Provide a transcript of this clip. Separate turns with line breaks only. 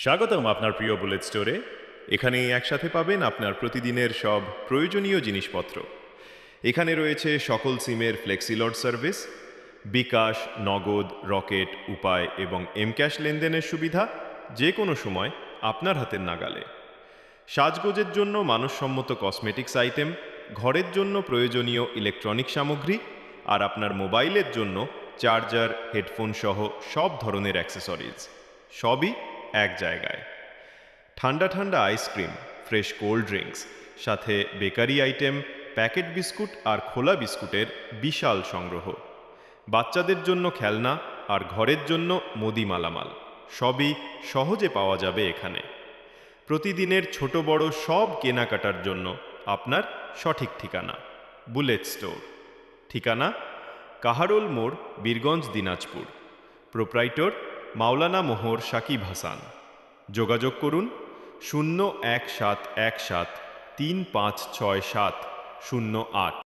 স্বাগতম আপনার প্রিয় বুলেট স্টোরে। এখানে একসাথে পাবেন আপনার প্রতিদিনের সব প্রয়োজনীয় জিনিসপত্র। এখানে রয়েছে সকল সিমের ফ্লেক্সিলোড সার্ভিস, বিকাশ, নগদ, রকেট, উপায় এবং এমক্যাশ লেনদেনের সুবিধা যে কোনো সময় আপনার হাতের নাগালে। সাজগোজের জন্য মানসম্মত কসমেটিক্স আইটেম, ঘরের জন্য প্রয়োজনীয় ইলেকট্রনিক সামগ্রী আর আপনার মোবাইলের জন্য চার্জার, হেডফোন সহ সব ধরনের অ্যাক্সেসরিজ সবই এক জায়গায়। ঠান্ডা ঠান্ডা আইসক্রিম, ফ্রেশ কোল্ড ড্রিঙ্কস, সাথে বেকারি আইটেম, প্যাকেট বিস্কুট আর খোলা বিস্কুটের বিশাল সংগ্রহ। বাচ্চাদের জন্য খেলনা আর ঘরের জন্য মুদি মালামাল সবই সহজে পাওয়া যাবে এখানে। প্রতিদিনের ছোট বড় সব কেনাকাটার জন্য আপনার সঠিক ঠিকানা বুলেট স্টোর। ঠিকানা কাহারোল মোড়, বীরগঞ্জ, দিনাজপুর। প্রোপ্রাইটর মাওলানা মোহর সাকিব হাসান। যোগাযোগ করুন 01717 3567 08।